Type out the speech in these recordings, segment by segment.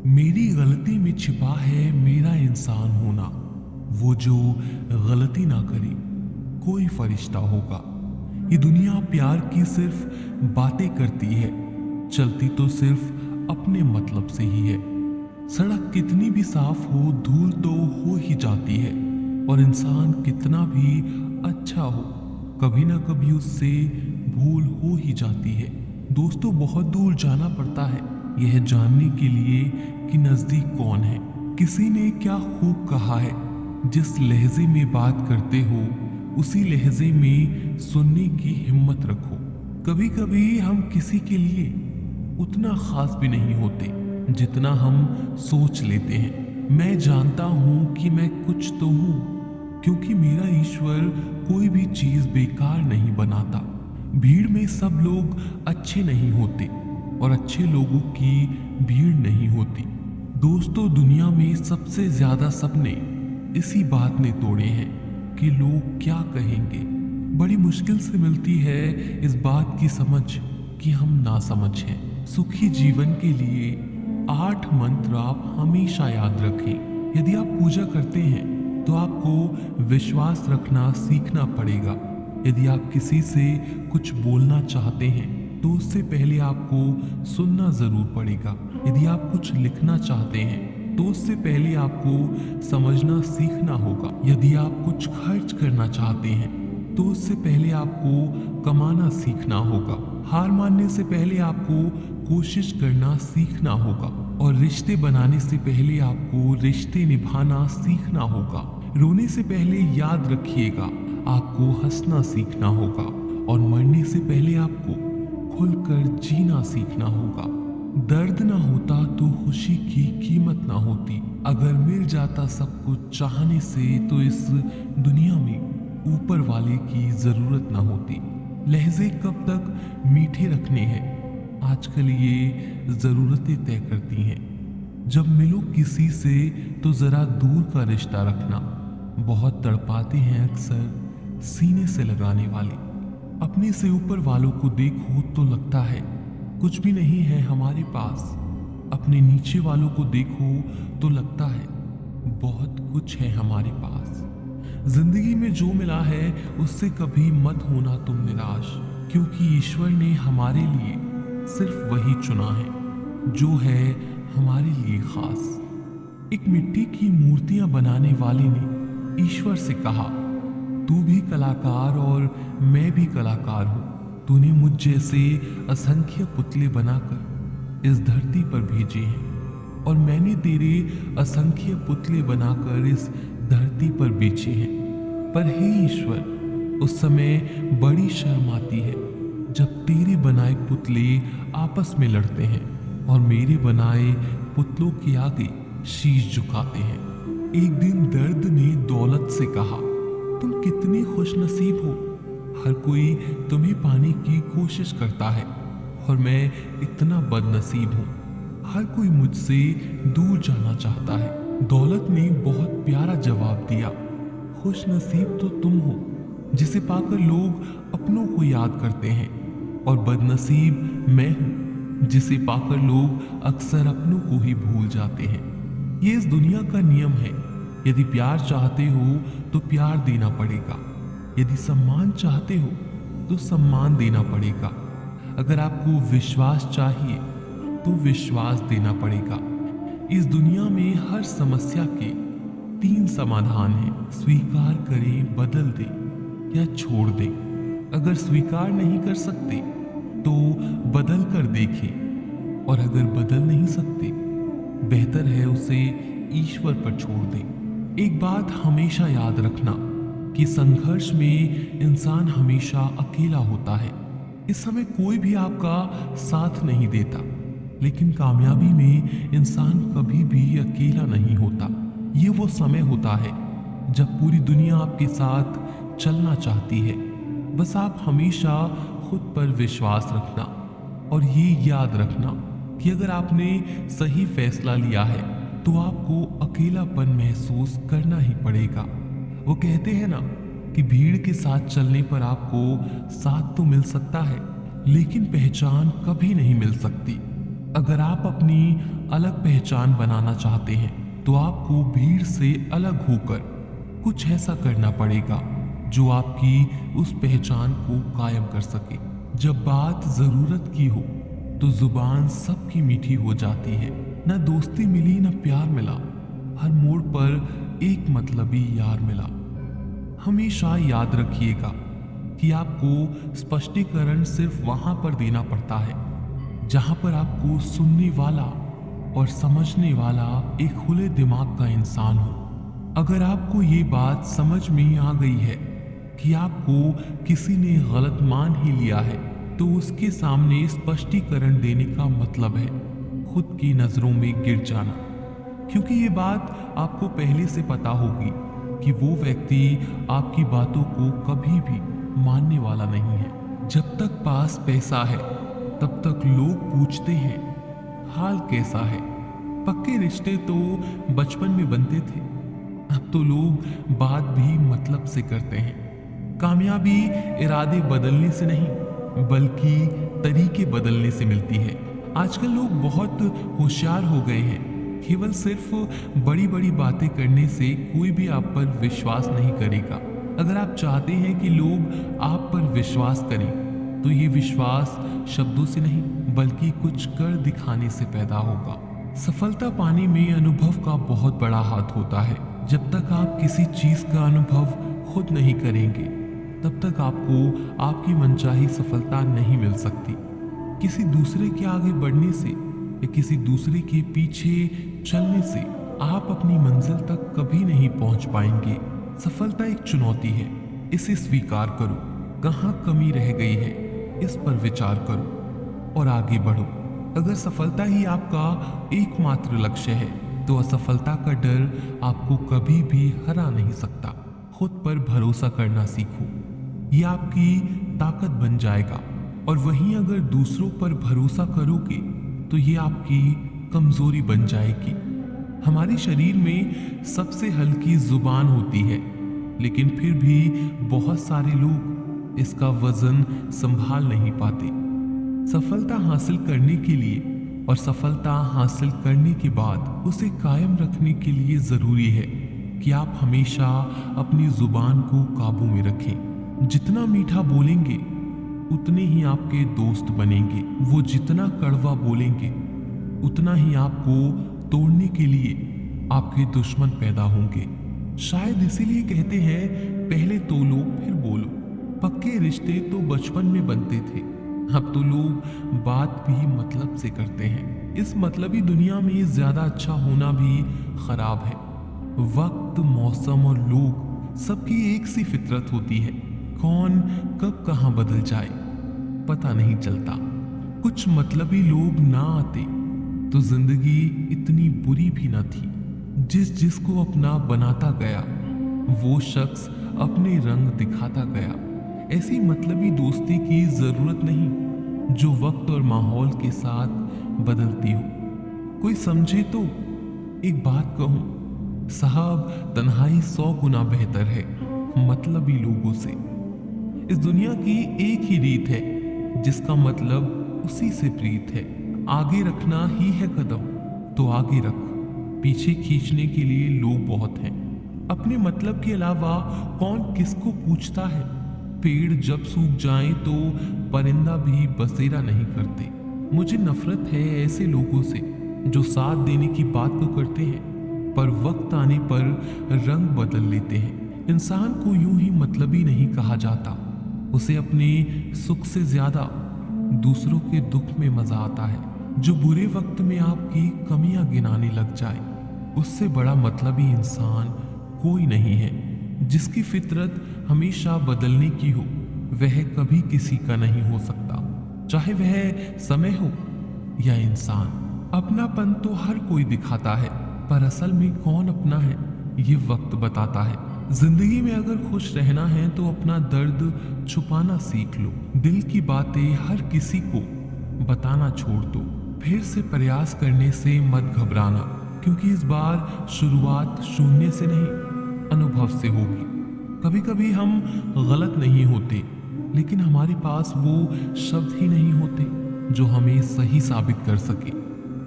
मेरी गलती में छिपा है मेरा इंसान होना। वो जो गलती ना करे कोई फरिश्ता होगा। ये दुनिया प्यार की सिर्फ बातें करती है, चलती तो सिर्फ अपने मतलब से ही है। सड़क कितनी भी साफ हो धूल तो हो ही जाती है, और इंसान कितना भी अच्छा हो कभी ना कभी उससे भूल हो ही जाती है। दोस्तों, बहुत दूर जाना पड़ता है यह जानने के लिए कि नजदीक कौन है। किसी ने क्या खूब कहा है, जिस लहजे में बात करते हो उसी लहजे में सुनने की हिम्मत रखो। कभी कभी हम किसी के लिए उतना खास भी नहीं होते जितना हम सोच लेते हैं। मैं जानता हूं कि मैं कुछ तो हूं, क्योंकि मेरा ईश्वर कोई भी चीज बेकार नहीं बनाता। भीड़ में सब लोग अच्छे नहीं होते, और अच्छे लोगों की भीड़ नहीं होती। दोस्तों, दुनिया में सबसे ज्यादा सपने इसी बात ने तोड़े हैं कि लोग क्या कहेंगे। बड़ी मुश्किल से मिलती है इस बात की समझ कि हम नासमझ हैं। सुखी जीवन के लिए 8 मंत्र आप हमेशा याद रखें। यदि आप पूजा करते हैं तो आपको विश्वास रखना सीखना पड़ेगा। यदि आप किसी से कुछ बोलना चाहते हैं तो उससे पहले आपको सुनना जरूर पड़ेगा। यदि आप कुछ लिखना चाहते हैं तो उससे पहले आपको समझना सीखना होगा। यदि आप कुछ खर्च करना चाहते हैं तो उससे पहले आपको कमाना सीखना होगा। हार मानने से पहले आपको कोशिश करना सीखना होगा, और रिश्ते बनाने से पहले आपको रिश्ते निभाना सीखना होगा। रोने से पहले याद रखिएगा आपको हंसना सीखना होगा, और मरने से पहले आपको खुलकर जीना सीखना होगा। दर्द ना होता तो खुशी की कीमत ना होती। अगर मिल जाता सब कुछ चाहने से तो इस दुनिया में ऊपर वाले की जरूरत ना होती। लहजे कब तक मीठे रखने हैं, आजकल ये जरूरतें तय करती हैं। जब मिलो किसी से तो जरा दूर का रिश्ता रखना। बहुत तड़पाते हैं अक्सर सीने से लगाने वाले। अपने से ऊपर वालों को देखो तो लगता है कुछ भी नहीं है हमारे पास। अपने नीचे वालों को देखो तो लगता है बहुत कुछ है हमारे पास। जिंदगी में जो मिला है उससे कभी मत होना तुम निराश, क्योंकि ईश्वर ने हमारे लिए सिर्फ वही चुना है जो है हमारे लिए खास। एक मिट्टी की मूर्तियां बनाने वाले ने ईश्वर से कहा, तू भी कलाकार और मैं भी कलाकार हूं। तूने मुझ जैसे असंख्य पुतले बनाकर इस धरती पर भेजे हैं, और मैंने तेरे असंख्य पुतले बनाकर इस धरती पर बेचे हैं। पर हे ईश्वर, उस समय बड़ी शर्म आती है जब तेरे बनाए पुतले आपस में लड़ते हैं और मेरे बनाए पुतलों के आगे शीश झुकाते हैं। एक दिन दर्द ने दौलत से कहा, तुम कितने खुशनसीब हो, हर कोई तुम्हें पाने की कोशिश करता है, और मैं इतना बदनसीब हूँ, हर कोई मुझसे दूर जाना चाहता है। दौलत ने बहुत प्यारा जवाब दिया, खुशनसीब तो तुम हो जिसे पाकर लोग अपनों को याद करते हैं, और बदनसीब मैं हूँ जिसे पाकर लोग अक्सर अपनों को ही भूल जाते हैं। ये इस दुनिया का नियम है। यदि प्यार चाहते हो तो प्यार देना पड़ेगा, यदि सम्मान चाहते हो तो सम्मान देना पड़ेगा। अगर आपको विश्वास चाहिए तो विश्वास देना पड़ेगा। इस दुनिया में हर समस्या के 3 समाधान हैं, स्वीकार करें, बदल दें या छोड़ दें। अगर स्वीकार नहीं कर सकते तो बदल कर देखें, और अगर बदल नहीं सकते बेहतर है उसे ईश्वर पर छोड़ दें। एक बात हमेशा याद रखना कि संघर्ष में इंसान हमेशा अकेला होता है। इस समय कोई भी आपका साथ नहीं देता, लेकिन कामयाबी में इंसान कभी भी अकेला नहीं होता। ये वो समय होता है जब पूरी दुनिया आपके साथ चलना चाहती है। बस आप हमेशा खुद पर विश्वास रखना, और ये याद रखना कि अगर आपने सही फैसला लिया है तो आपको अकेलापन महसूस करना ही पड़ेगा। वो कहते हैं ना कि भीड़ के साथ चलने पर आपको साथ तो मिल सकता है, लेकिन पहचान कभी नहीं मिल सकती। अगर आप अपनी अलग पहचान बनाना चाहते हैं तो आपको भीड़ से अलग होकर कुछ ऐसा करना पड़ेगा जो आपकी उस पहचान को कायम कर सके। जब बात जरूरत की हो तो जुबान सबकी मीठी हो जाती है। न दोस्ती मिली न प्यार मिला, हर मोड़ पर एक मतलबी यार मिला। हमेशा याद रखिएगा कि आपको स्पष्टीकरण सिर्फ वहां पर देना पड़ता है जहां पर आपको सुनने वाला और समझने वाला एक खुले दिमाग का इंसान हो। अगर आपको ये बात समझ में आ गई है कि आपको किसी ने गलत मान ही लिया है तो उसके सामने स्पष्टीकरण देने का मतलब है खुद की नजरों में गिर जाना, क्योंकि ये बात आपको पहले से पता होगी कि वो व्यक्ति आपकी बातों को कभी भी मानने वाला नहीं है। जब तक पास पैसा है तब तक लोग पूछते हैं हाल कैसा है। पक्के रिश्ते तो बचपन में बनते थे, अब तो लोग बात भी मतलब से करते हैं। कामयाबी इरादे बदलने से नहीं बल्कि तरीके बदलने से मिलती है। आजकल लोग बहुत होशियार हो गए हैं, केवल सिर्फ बड़ी बड़ी बातें करने से कोई भी आप पर विश्वास नहीं करेगा। अगर आप चाहते हैं कि लोग आप पर विश्वास करें तो ये विश्वास शब्दों से नहीं बल्कि कुछ कर दिखाने से पैदा होगा। सफलता पाने में अनुभव का बहुत बड़ा हाथ होता है। जब तक आप किसी चीज का अनुभव खुद नहीं करेंगे तब तक आपको आपकी मनचाही सफलता नहीं मिल सकती। किसी दूसरे के आगे बढ़ने से या किसी दूसरे के पीछे चलने से आप अपनी मंजिल तक कभी नहीं पहुंच पाएंगे। सफलता एक चुनौती है, इसे स्वीकार करो। कहाँ कमी रह गई है इस पर विचार करो और आगे बढ़ो। अगर सफलता ही आपका एकमात्र लक्ष्य है तो असफलता का डर आपको कभी भी हरा नहीं सकता। खुद पर भरोसा करना सीखो, ये आपकी ताकत बन जाएगा। और वहीं अगर दूसरों पर भरोसा करोगे तो ये आपकी कमजोरी बन जाएगी। हमारे शरीर में सबसे हल्की जुबान होती है, लेकिन फिर भी बहुत सारे लोग इसका वजन संभाल नहीं पाते। सफलता हासिल करने के लिए और सफलता हासिल करने के बाद उसे कायम रखने के लिए जरूरी है कि आप हमेशा अपनी जुबान को काबू में रखें। जितना मीठा बोलेंगे उतने ही आपके दोस्त बनेंगे। वो जितना कड़वा बोलेंगे उतना ही आपको तोड़ने के लिए आपके दुश्मन पैदा होंगे। शायद इसीलिए कहते हैं पहले तोलो फिर बोलो। पक्के रिश्ते तो बचपन में बनते थे, अब तो लोग बात भी मतलब से करते हैं। इस मतलबी दुनिया में ज्यादा अच्छा होना भी खराब है। वक्त, मौसम और लोग सबकी एक सी फितरत होती है। कौन कब कहां बदल जाए पता नहीं चलता। कुछ मतलबी लोग ना आते तो जिंदगी इतनी बुरी भी ना थी। जिसको अपना बनाता गया वो शख्स अपने रंग दिखाता गया। ऐसी मतलबी दोस्ती की जरूरत नहीं जो वक्त और माहौल के साथ बदलती हो। कोई समझे तो एक बात कहूं साहब, तन्हाई 100 गुना बेहतर है मतलबी लोगों से। इस दुनिया की एक ही रीत है जिसका मतलब उसी से प्रीत है। आगे रखना ही है कदम तो आगे रख, पीछे खींचने के लिए लोग बहुत हैं। अपने मतलब के अलावा कौन किसको पूछता है। पेड़ जब सूख जाए तो परिंदा भी बसेरा नहीं करते। मुझे नफरत है ऐसे लोगों से जो साथ देने की बात तो करते हैं पर वक्त आने पर रंग बदल लेते हैं। इंसान को यूं ही मतलबी नहीं कहा जाता, उसे अपने सुख से ज्यादा दूसरों के दुख में मजा आता है। जो बुरे वक्त में आपकी कमियां गिनाने लग जाए उससे बड़ा मतलबी इंसान कोई नहीं है। जिसकी फितरत हमेशा बदलने की हो वह कभी किसी का नहीं हो सकता, चाहे वह समय हो या इंसान। अपनापन तो हर कोई दिखाता है पर असल में कौन अपना है ये वक्त बताता है। जिंदगी में अगर खुश रहना है तो अपना दर्द छुपाना सीख लो। दिल की बातें हर किसी को बताना छोड़ दो। फिर से प्रयास करने से मत घबराना, क्योंकि इस बार शुरुआत शून्य से नहीं अनुभव से होगी। कभी कभी हम गलत नहीं होते, लेकिन हमारे पास वो शब्द ही नहीं होते जो हमें सही साबित कर सके।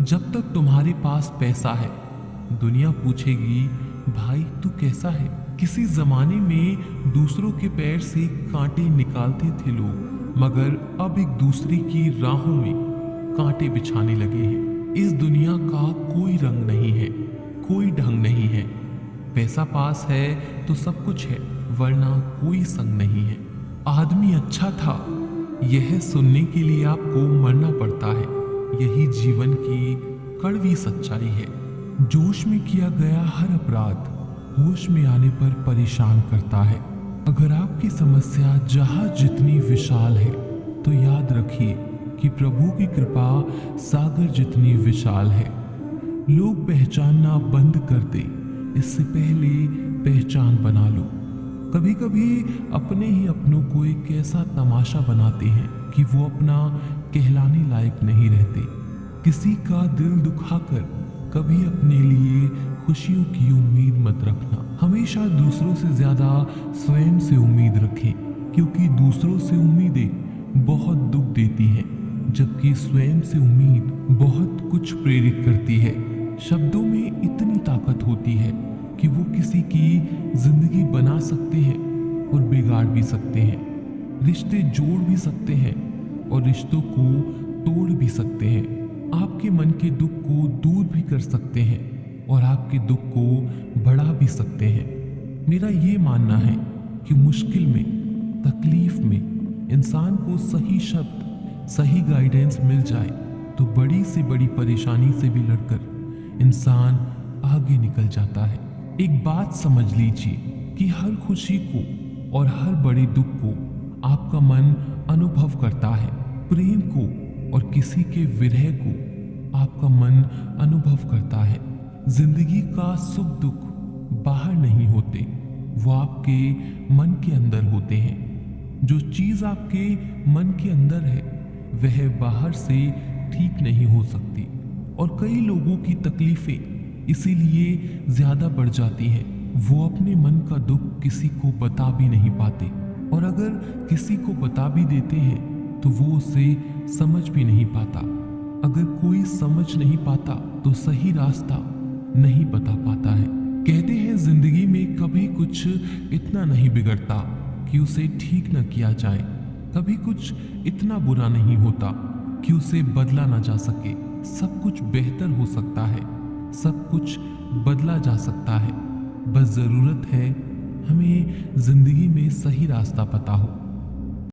जब तक तुम्हारे पास पैसा है दुनिया पूछेगी भाई तू कैसा है। किसी जमाने में दूसरों के पैर से कांटे निकालते थे लोग, मगर अब एक दूसरे की राहों में कांटे बिछाने लगे हैं। इस दुनिया का कोई रंग नहीं है, कोई ढंग नहीं है। पैसा पास है तो सब कुछ है, वरना कोई संग नहीं है। आदमी अच्छा था यह सुनने के लिए आपको मरना पड़ता है, यही जीवन की कड़वी सच्चाई है। जोश में किया गया हर अपराध होश में आने पर परेशान करता है। अगर आपकी समस्या जहां जितनी विशाल है तो याद रखिए कि प्रभु की कृपा सागर जितनी विशाल है। लोग पहचानना बंद कर दे इससे पहले पहचान बना लो। कभी कभी अपने ही अपनों को एक ऐसा तमाशा बनाते हैं कि वो अपना कहलाने लायक नहीं रहते। किसी का दिल दुखाकर कभी अपने लिए खुशियों की उम्मीद मत रखना। हमेशा दूसरों से ज्यादा स्वयं से उम्मीद रखें, क्योंकि दूसरों से उम्मीदें बहुत दुख देती हैं, जबकि स्वयं से उम्मीद बहुत कुछ प्रेरित करती है। शब्दों में इतनी ताकत होती है कि वो किसी की जिंदगी बना सकते हैं और बिगाड़ भी सकते हैं। रिश्ते जोड़ भी सकते हैं और रिश्तों को तोड़ भी सकते हैं। आपके मन के दुख को दूर भी कर सकते हैं और आपके दुख को बढ़ा भी सकते हैं। मेरा ये मानना है कि मुश्किल में, तकलीफ में इंसान को सही शब्द, सही गाइडेंस मिल जाए तो बड़ी से बड़ी परेशानी से भी लड़कर इंसान आगे निकल जाता है। एक बात समझ लीजिए कि हर खुशी को और हर बड़े दुख को आपका मन अनुभव करता है। प्रेम को और किसी के विरह को आपका मन अनुभव करता है। जिंदगी का सुख दुख बाहर नहीं होते, वो आपके मन के अंदर होते हैं। जो चीज आपके मन के अंदर है वह बाहर से ठीक नहीं हो सकती, और कई लोगों की तकलीफें इसीलिए ज्यादा बढ़ जाती हैं। वो अपने मन का दुख किसी को बता भी नहीं पाते, और अगर किसी को बता भी देते हैं तो वो उसे समझ भी नहीं पाता। अगर कोई समझ नहीं पाता तो सही रास्ता नहीं बता पाता है। कहते हैं जिंदगी में कभी कुछ इतना नहीं बिगड़ता कि उसे ठीक न किया जाए, कभी कुछ इतना बुरा नहीं होता कि उसे बदला ना जा सके। सब कुछ बेहतर हो सकता है, सब कुछ बदला जा सकता है। बस जरूरत है हमें जिंदगी में सही रास्ता पता हो।